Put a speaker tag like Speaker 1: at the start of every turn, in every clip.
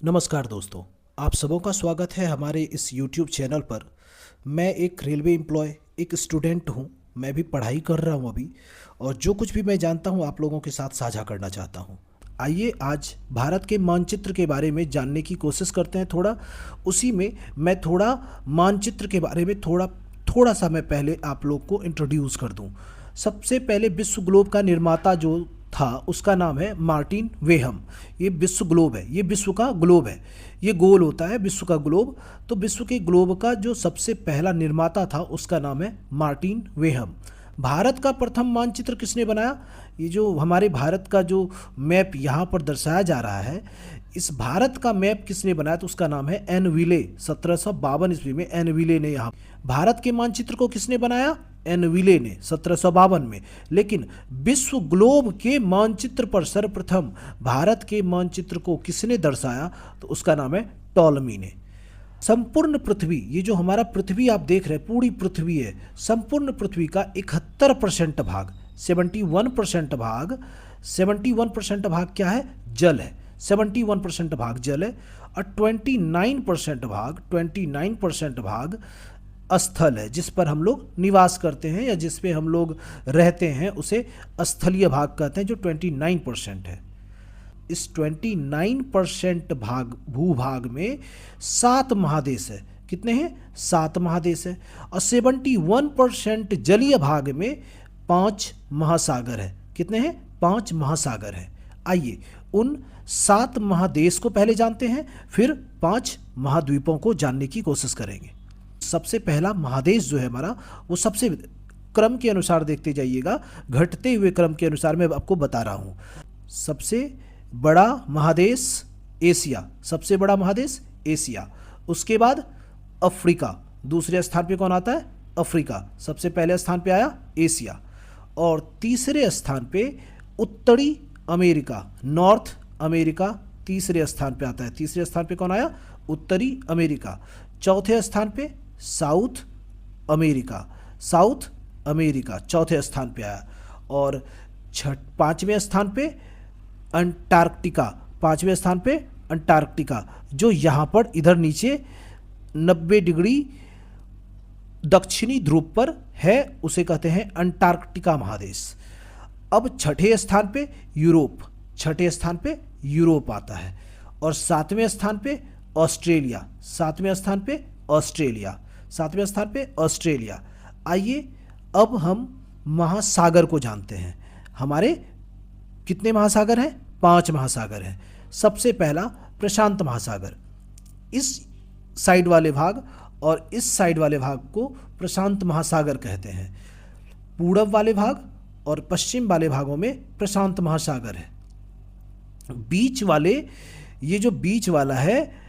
Speaker 1: नमस्कार दोस्तों, आप सबों का स्वागत है हमारे इस YouTube चैनल पर। मैं एक रेलवे एम्प्लॉय, एक स्टूडेंट हूँ। मैं भी पढ़ाई कर रहा हूँ अभी, और जो कुछ भी मैं जानता हूँ आप लोगों के साथ साझा करना चाहता हूँ। आइए आज भारत के मानचित्र के बारे में जानने की कोशिश करते हैं थोड़ा। उसी में मैं थोड़ा मानचित्र के बारे में थोड़ा सा मैं पहले आप लोग को इंट्रोड्यूस कर दूँ। सबसे पहले विश्व ग्लोब का निर्माता जो था उसका नाम है मार्टिन वेहम। ये विश्व ग्लोब है, ये विश्व का ग्लोब है, ये गोल होता है विश्व का ग्लोब। तो विश्व के ग्लोब का जो सबसे पहला निर्माता था उसका नाम है मार्टिन वेहम। भारत का प्रथम मानचित्र किसने बनाया? ये जो हमारे भारत का जो मैप यहाँ पर दर्शाया जा रहा है, इस भारत का मैप किसने बनाया? तो उसका नाम है एन विले। 1752 ईस्वी में एन विले ने यहाँ भारत के मानचित्र को किसने बनाया? एन विले ने 1752 में। लेकिन विश्व ग्लोब के मानचित्र पर सर्वप्रथम भारत के मानचित्र को किसने दर्शाया? तो उसका नाम है टॉलमी ने। संपूर्ण पृथ्वी, ये जो हमारा पृथ्वी आप देख रहे हैं पूरी पृथ्वी है, संपूर्ण पृथ्वी का 71% भाग 71% भाग क्या है? जल है। 71% भाग जल है और 29% भाग स्थल है, जिस पर हम लोग निवास करते हैं या जिस पे हम लोग रहते हैं उसे स्थलीय भाग कहते हैं, जो 29% है। इस 29% भाग भूभाग में 7 महादेश है। कितने हैं? 7 महादेश है। और 71% जलीय भाग में 5 महासागर है। कितने हैं? 5 महासागर है। आइए उन 7 महादेश को पहले जानते हैं, फिर 5 महाद्वीपों को जानने की कोशिश करेंगे। सबसे पहला महादेश जो है हमारा, वो सबसे क्रम के अनुसार देखते जाइएगा, घटते हुए क्रम के अनुसार मैं आपको बता रहा हूँ। सबसे बड़ा महादेश एशिया, सबसे बड़ा महादेश एशिया। उसके बाद अफ्रीका, दूसरे स्थान पे कौन आता है? अफ्रीका। सबसे पहले स्थान पे आया एशिया। और तीसरे स्थान पे उत्तरी अमेरिका, नॉर्थ अमेरिका तीसरे स्थान पे आता है। तीसरे स्थान पे कौन आया? उत्तरी अमेरिका। चौथे स्थान पे साउथ अमेरिका चौथे स्थान पे आया। और 5वें स्थान पे अंटार्कटिका, 5वें स्थान पे अंटार्कटिका, जो यहाँ पर इधर नीचे 90 डिग्री दक्षिणी ध्रुव पर है, उसे कहते हैं अंटार्कटिका महादेश। अब छठे स्थान पे यूरोप, छठे स्थान पे यूरोप आता है। और 7वें स्थान पे ऑस्ट्रेलिया, 7वें स्थान पे ऑस्ट्रेलिया, 7वें स्थान पे ऑस्ट्रेलिया। आइए अब हम महासागर को जानते हैं। हमारे कितने महासागर हैं? 5 महासागर हैं। सबसे पहला प्रशांत महासागर, इस साइड वाले भाग और इस साइड वाले भाग को प्रशांत महासागर कहते हैं। पूरब वाले भाग और पश्चिम वाले भागों में प्रशांत महासागर है। बीच वाले, ये जो बीच वाला है,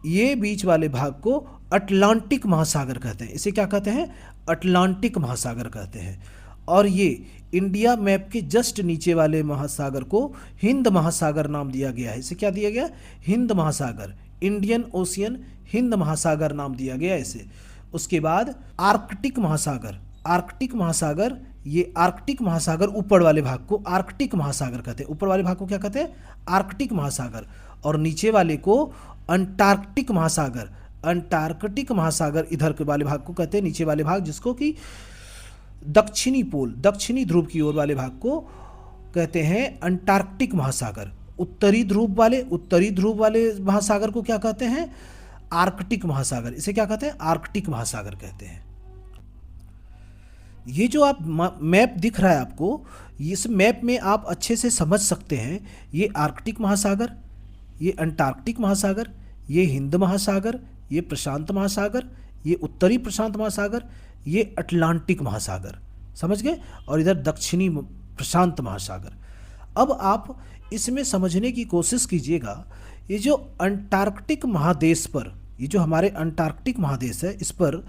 Speaker 1: ये बीच वाले भाग को अटलांटिक महासागर कहते हैं। इसे क्या कहते हैं? अटलांटिक महासागर कहते हैं। और ये इंडिया मैप के जस्ट नीचे वाले महासागर को हिंद महासागर नाम दिया गया है। इसे क्या दिया गया? हिंद महासागर, इंडियन ओशियन, हिंद महासागर नाम दिया गया इसे। उसके बाद आर्कटिक महासागर, आर्कटिक महासागर, ये आर्कटिक महासागर ऊपर वाले भाग को आर्कटिक महासागर कहते हैं। ऊपर वाले भाग को क्या कहते हैं? आर्कटिक महासागर। और नीचे वाले को अंटार्कटिक महासागर, अंटार्कटिक महासागर इधर के वाले भाग को कहते हैं। नीचे वाले भाग जिसको कि दक्षिणी पोल, दक्षिणी ध्रुव की ओर वाले भाग को कहते हैं अंटार्कटिक महासागर। उत्तरी ध्रुव वाले महासागर को क्या कहते हैं? आर्कटिक महासागर। इसे क्या कहते हैं? आर्कटिक महासागर कहते हैं। ये जो आप मैप दिख रहा है आपको, इस मैप में आप अच्छे से समझ सकते हैं, ये आर्कटिक महासागर, ये अंटार्कटिक महासागर, ये हिंद महासागर, ये प्रशांत महासागर, ये उत्तरी प्रशांत महासागर, ये अटलांटिक महासागर, समझ गए? और इधर दक्षिणी प्रशांत महासागर। अब आप इसमें समझने की कोशिश कीजिएगा, ये जो अंटार्कटिक महादेश पर, ये जो हमारे अंटार्कटिक महादेश है, इस पर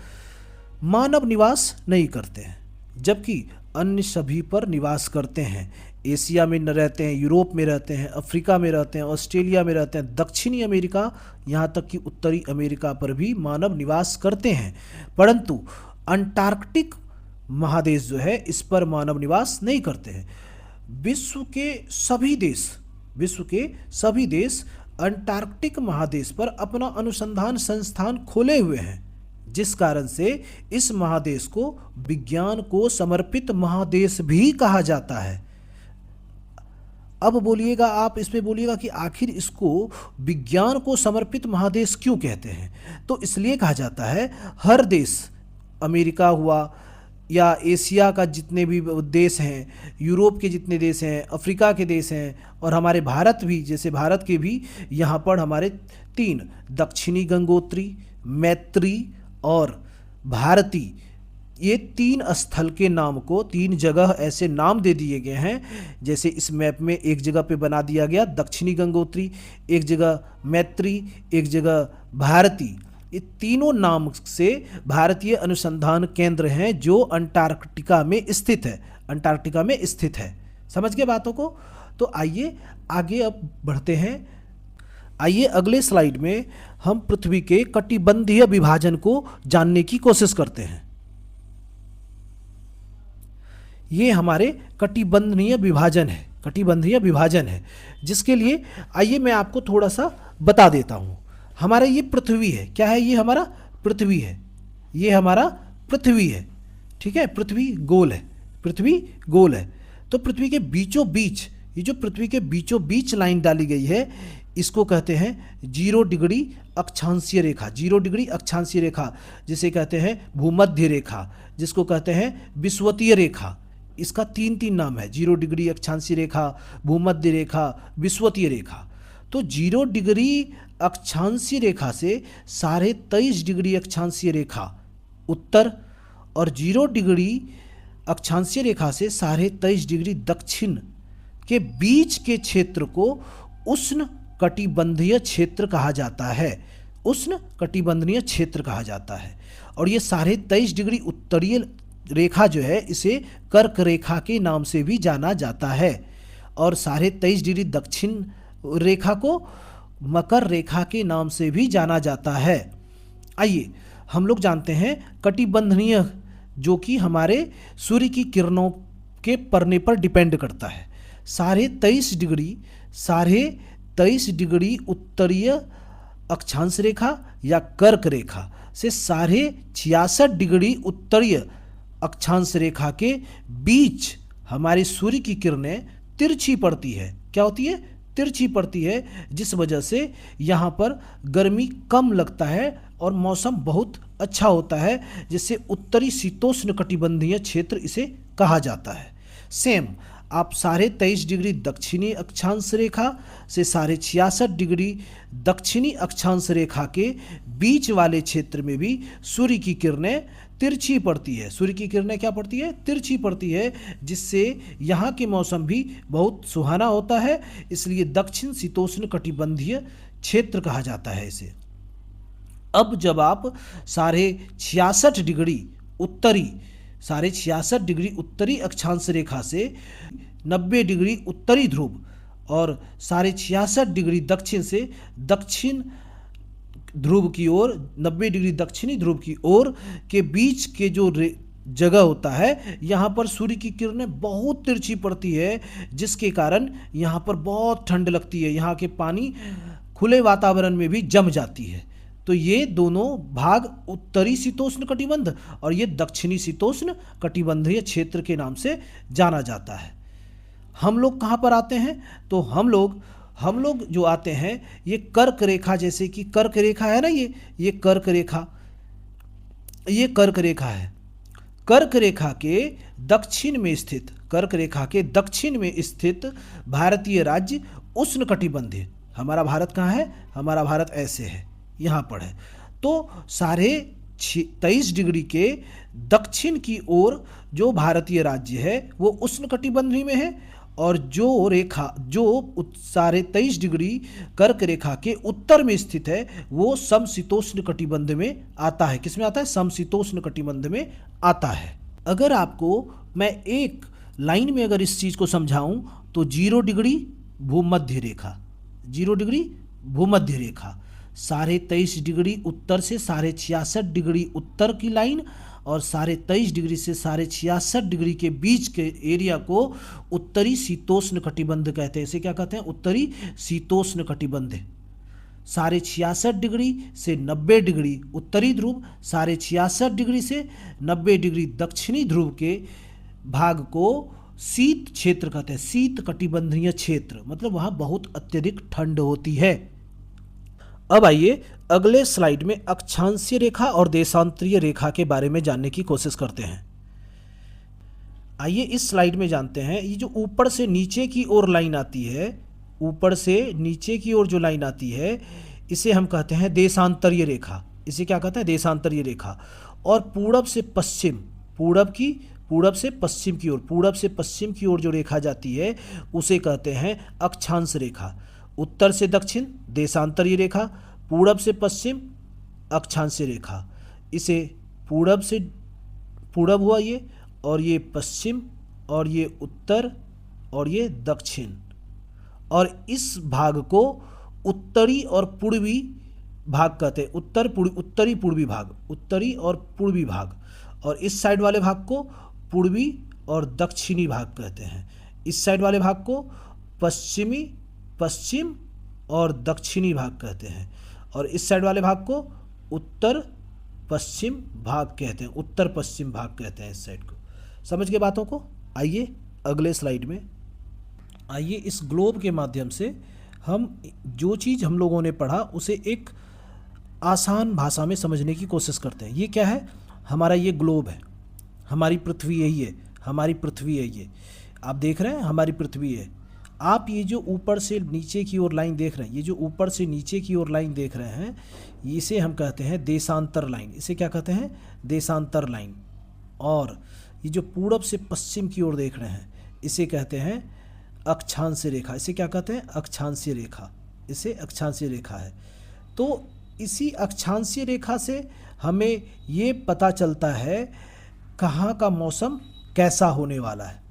Speaker 1: मानव निवास नहीं करते हैं, जबकि अन्य सभी पर निवास करते हैं। एशिया में न रहते हैं, यूरोप में रहते हैं, अफ्रीका में रहते हैं, ऑस्ट्रेलिया में रहते हैं, दक्षिणी अमेरिका, यहाँ तक कि उत्तरी अमेरिका पर भी मानव निवास करते हैं। परंतु अंटार्कटिक महादेश जो है, इस पर मानव निवास नहीं करते हैं। विश्व के सभी देश अंटार्कटिक महादेश पर अपना अनुसंधान संस्थान खोले हुए हैं, जिस कारण से इस महादेश को विज्ञान को समर्पित महादेश भी कहा जाता है। अब बोलिएगा आप, इसमें बोलिएगा कि आखिर इसको विज्ञान को समर्पित महादेश क्यों कहते हैं? तो इसलिए कहा जाता है, हर देश, अमेरिका हुआ या एशिया का जितने भी देश हैं, यूरोप के जितने देश हैं, अफ्रीका के देश हैं, और हमारे भारत भी, जैसे भारत के भी यहाँ पर हमारे 3 दक्षिणी गंगोत्री, मैत्री और भारती, ये 3 स्थल के नाम को 3 जगह ऐसे नाम दे दिए गए हैं। जैसे इस मैप में एक जगह पे बना दिया गया दक्षिणी गंगोत्री, एक जगह मैत्री, एक जगह भारती। ये तीनों नाम से भारतीय अनुसंधान केंद्र हैं जो अंटार्कटिका में स्थित है, अंटार्कटिका में स्थित है। समझ गए बातों को? तो आइए आगे अब बढ़ते हैं। आइए अगले स्लाइड में हम पृथ्वी के कटिबंधीय विभाजन को जानने की कोशिश करते हैं। ये हमारे कटिबंधीय विभाजन है, कटिबंधीय विभाजन है, जिसके लिए आइए मैं आपको थोड़ा सा बता देता हूँ। हमारा ये पृथ्वी है, क्या है? ये हमारा पृथ्वी है, ये हमारा पृथ्वी है, ठीक है? पृथ्वी गोल है, पृथ्वी गोल है। तो पृथ्वी के बीचों बीच, ये जो पृथ्वी के बीचों बीच लाइन डाली गई है, इसको कहते हैं 0 डिग्री अक्षांशीय रेखा। 0 डिग्री अक्षांशीय रेखा जिसे कहते हैं भूमध्य रेखा, जिसको कहते हैं विषुवतीय रेखा। इसका 3 नाम है, 0 डिग्री अक्षांशीय रेखा, भूमध्य रेखा, विषुवतीय रेखा। तो 0 डिग्री अक्षांशीय रेखा से 23.5 डिग्री अक्षांशीय रेखा उत्तर, और 0 डिग्री अक्षांशीय रेखा से 23.5 डिग्री दक्षिण के बीच के क्षेत्र को उष्ण कटिबंधीय क्षेत्र कहा जाता है। उष्ण कटिबंधीय क्षेत्र कहा जाता है। और ये 23.5 डिग्री उत्तरीय रेखा जो है, इसे कर्क रेखा के नाम से भी जाना जाता है, और 23.5 डिग्री दक्षिण रेखा को मकर रेखा के नाम से भी जाना जाता है। आइए हम लोग जानते हैं कटिबंधीय, जो कि हमारे सूर्य की किरणों के पड़ने पर डिपेंड करता है। 23.5 डिग्री उत्तरीय अक्षांश रेखा या कर्क रेखा से 66.5 डिग्री उत्तरीय अक्षांश रेखा के बीच हमारे सूर्य की किरणें तिरछी पड़ती है। क्या होती है? तिरछी पड़ती है, जिस वजह से यहाँ पर गर्मी कम लगता है और मौसम बहुत अच्छा होता है, जिससे उत्तरी शीतोष्ण कटिबंधीय क्षेत्र इसे कहा जाता है। सेम आप 23.5 डिग्री दक्षिणी अक्षांश रेखा से 66.5 डिग्री दक्षिणी अक्षांश रेखा के बीच वाले क्षेत्र में भी सूर्य की किरणें तिरछी पड़ती है। सूर्य की किरणें क्या पड़ती है? तिरछी पड़ती है, जिससे यहाँ के मौसम भी बहुत सुहाना होता है, इसलिए दक्षिण शीतोष्ण कटिबंधीय क्षेत्र कहा जाता है इसे। अब जब आप 66.5 डिग्री उत्तरी 66.5 डिग्री उत्तरी अक्षांश रेखा से 90 डिग्री उत्तरी ध्रुव और 66.5 डिग्री दक्षिण से दक्षिण ध्रुव की ओर, 90 डिग्री दक्षिणी ध्रुव की ओर के बीच के जो जगह होता है, यहाँ पर सूर्य की किरणें बहुत तिरछी पड़ती है, जिसके कारण यहाँ पर बहुत ठंड लगती है। यहाँ के पानी खुले वातावरण में भी जम जाती है। तो ये दोनों भाग उत्तरी शीतोष्ण कटिबंध और ये दक्षिणी शीतोष्ण कटिबंधीय क्षेत्र के नाम से जाना जाता है। हम लोग कहाँ पर आते हैं? तो हम लोग जो आते हैं ये कर्क रेखा, जैसे कि कर्क रेखा है ना, ये कर्क रेखा, ये कर्क रेखा है। कर्क रेखा के दक्षिण में स्थित, कर्क रेखा के दक्षिण में स्थित भारतीय राज्य उष्ण कटिबंधीय। हमारा भारत कहाँ है? हमारा भारत ऐसे है, यहाँ पर है। तो 23.5 डिग्री के दक्षिण की ओर जो भारतीय राज्य है वो उष्ण कटिबंधीय में है, और जो रेखा जो 23.5 डिग्री कर्क रेखा के उत्तर में स्थित है वो समशीतोष्ण कटिबंध में आता है। किस में आता है? समशीतोष्ण कटिबंध में आता है। अगर आपको मैं एक लाइन में अगर इस चीज़ को समझाऊं तो 0 डिग्री भूमध्य रेखा, 0 डिग्री भूमध्य रेखा, 23.5 डिग्री उत्तर से 66.5 डिग्री उत्तर की लाइन और 23.5 डिग्री से 66.5 डिग्री के बीच के एरिया को उत्तरी शीतोष्ण कटिबंध कहते हैं। इसे क्या कहते हैं? उत्तरी शीतोष्ण कटिबंध। 66.5 से 90 डिग्री उत्तरी ध्रुव, 66.5 डिग्री से 90 डिग्री दक्षिणी ध्रुव के भाग को शीत क्षेत्र कहते हैं। शीत कटिबंधीय क्षेत्र मतलब वहाँ बहुत अत्यधिक ठंड होती है। अब आइए अगले स्लाइड में अक्षांशीय रेखा और देशांतरीय रेखा के बारे में जानने की कोशिश करते हैं। आइए इस स्लाइड में जानते हैं, ये जो ऊपर से नीचे की ओर लाइन आती है, ऊपर से नीचे की ओर जो लाइन आती है, इसे हम कहते हैं देशांतरीय रेखा। इसे क्या कहते हैं? देशांतरीय रेखा। और पूरब से पश्चिम, पूरब से पश्चिम की ओर, पूरब से पश्चिम की ओर जो रेखा जाती है उसे कहते हैं अक्षांश रेखा। उत्तर से दक्षिण देशांतरीय रेखा, पूरब से पश्चिम अक्षांशीय रेखा। इसे पूरब से पूरब हुआ ये, और ये पश्चिम, और ये उत्तर, और ये दक्षिण। और इस भाग को उत्तरी और पूर्वी भाग कहते हैं। उत्तरी पूर्वी भाग, उत्तरी और पूर्वी भाग। और इस साइड वाले भाग को पूर्वी और दक्षिणी भाग कहते हैं। इस साइड वाले भाग को पश्चिम और दक्षिणी भाग कहते हैं। और इस साइड वाले भाग को उत्तर पश्चिम भाग कहते हैं। उत्तर पश्चिम भाग कहते हैं इस साइड को। समझ गए बातों को? आइए अगले स्लाइड में, आइए इस ग्लोब के माध्यम से हम जो चीज़ हम लोगों ने पढ़ा उसे एक आसान भाषा में समझने की कोशिश करते हैं। ये क्या है? हमारा ये ग्लोब है, हमारी पृथ्वी यही है, हमारी पृथ्वी है ये। आप देख रहे हैं हमारी पृथ्वी है। आप ये जो ऊपर से नीचे की ओर लाइन देख रहे हैं, ये जो ऊपर से नीचे की ओर लाइन देख रहे हैं, इसे हम कहते हैं देशांतर लाइन। इसे क्या कहते हैं? देशांतर लाइन। और ये जो पूरब से पश्चिम की ओर देख रहे हैं, इसे कहते हैं अक्षांशीय रेखा। इसे क्या कहते हैं? अक्षांशीय रेखा। इसे अक्षांशीय रेखा है। तो इसी अक्षांशीय रेखा से हमें ये पता चलता है कहाँ का मौसम कैसा होने वाला है।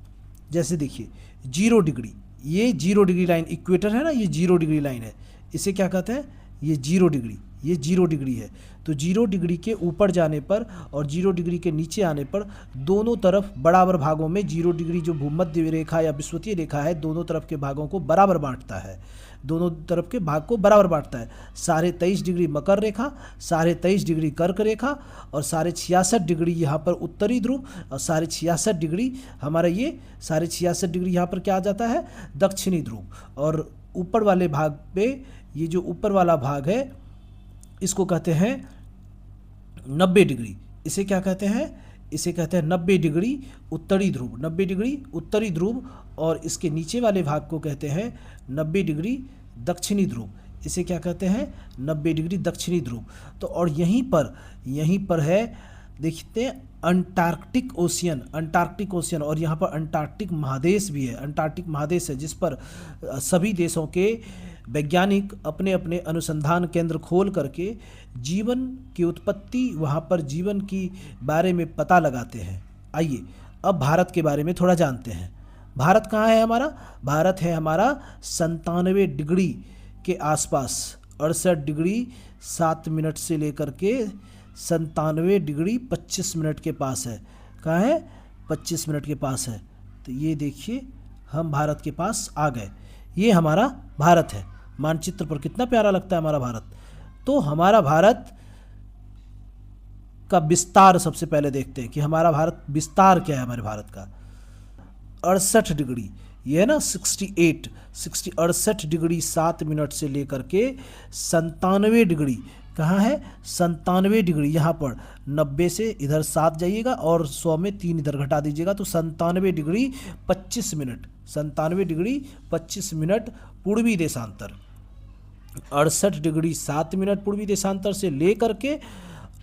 Speaker 1: जैसे देखिए 0 डिग्री, ये 0 डिग्री लाइन इक्वेटर है ना, ये 0 डिग्री लाइन है। इसे क्या कहते हैं? ये 0 डिग्री, ये 0 डिग्री है। तो 0 डिग्री के ऊपर जाने पर और 0 डिग्री के नीचे आने पर दोनों तरफ बराबर भागों में 0 डिग्री जो भूमध्य रेखा या विषुवतीय रेखा है, दोनों तरफ के भागों को बराबर बांटता है। दोनों तरफ के भाग को बराबर बांटता है। 23.5 डिग्री मकर रेखा, 23.5 डिग्री कर्क रेखा, और 66.5 डिग्री यहाँ पर उत्तरी ध्रुव, और 66.5 डिग्री हमारा ये 66.5 डिग्री यहाँ पर क्या आ जाता है? दक्षिणी ध्रुव। और ऊपर वाले भाग पे ये जो ऊपर वाला भाग है इसको कहते हैं 90 डिग्री। इसे क्या कहते हैं? इसे कहते हैं 90 डिग्री उत्तरी ध्रुव, 90 डिग्री उत्तरी ध्रुव। और इसके नीचे वाले भाग को कहते हैं 90 डिग्री दक्षिणी ध्रुव। इसे क्या कहते हैं? 90 डिग्री दक्षिणी ध्रुव। तो और यहीं पर है, देखते हैं अंटार्कटिक ओशियन, अंटार्कटिक ओशियन। और यहाँ पर अंटार्कटिक महादेश भी है। अंटार्कटिक महादेश है जिस पर सभी देशों के वैज्ञानिक अपने अपने अनुसंधान केंद्र खोल करके जीवन की उत्पत्ति, वहाँ पर जीवन की बारे में पता लगाते हैं। आइए अब भारत के बारे में थोड़ा जानते हैं। भारत कहाँ है हमारा? भारत है हमारा 97 डिग्री के आसपास, 68 डिग्री 7 मिनट से लेकर के 97 डिग्री 25 मिनट के पास है। कहाँ है? 25 मिनट के पास है। तो ये देखिए हम भारत के पास आ गए। ये हमारा भारत है। मानचित्र पर कितना प्यारा लगता है हमारा भारत। तो हमारा भारत का विस्तार सबसे पहले देखते हैं कि हमारा भारत विस्तार क्या है। हमारे भारत का 68 डिग्री, ये है ना 68 डिग्री 7 मिनट से लेकर के 97 डिग्री, कहाँ है? 97 डिग्री यहाँ पर 90 से इधर 7 जाइएगा और 100 में 3 इधर घटा दीजिएगा, तो 97 डिग्री 25 मिनट, 97 डिग्री 25 मिनट पूर्वी देशांतर, 68 डिग्री 7 मिनट पूर्वी देशांतर से लेकर के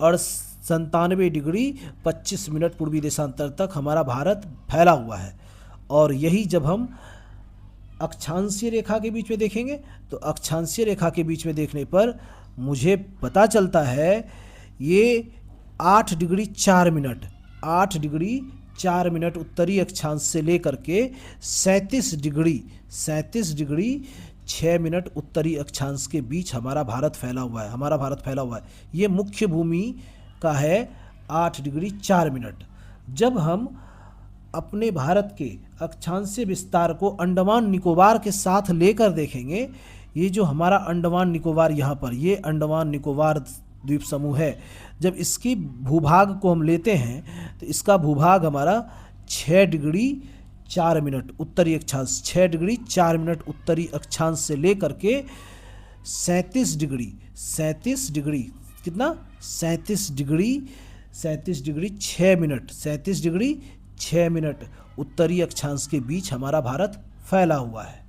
Speaker 1: और 97 डिग्री 25 मिनट पूर्वी देशांतर तक हमारा भारत फैला हुआ है। और यही जब हम अक्षांशीय रेखा के बीच में देखेंगे तो अक्षांशीय रेखा के बीच में देखने पर मुझे पता चलता है ये 8 डिग्री 4 मिनट, 8 डिग्री 4 मिनट उत्तरी अक्षांश से लेकर के 37 डिग्री 6 मिनट उत्तरी अक्षांश के बीच हमारा भारत फैला हुआ है। हमारा भारत फैला हुआ है। ये मुख्य भूमि का है 8 डिग्री 4 मिनट। जब हम अपने भारत के अक्षांशीय विस्तार को अंडमान निकोबार के साथ लेकर देखेंगे, ये जो हमारा अंडमान निकोबार यहाँ पर, ये अंडमान निकोबार द्वीप समूह है, जब इसकी भूभाग को हम लेते हैं तो इसका भूभाग हमारा 6 डिग्री 4 मिनट उत्तरी अक्षांश, 6 डिग्री 4 मिनट उत्तरी अक्षांश से लेकर के 37 डिग्री कितना 37 डिग्री 6 मिनट उत्तरी अक्षांश के बीच हमारा भारत फैला हुआ है।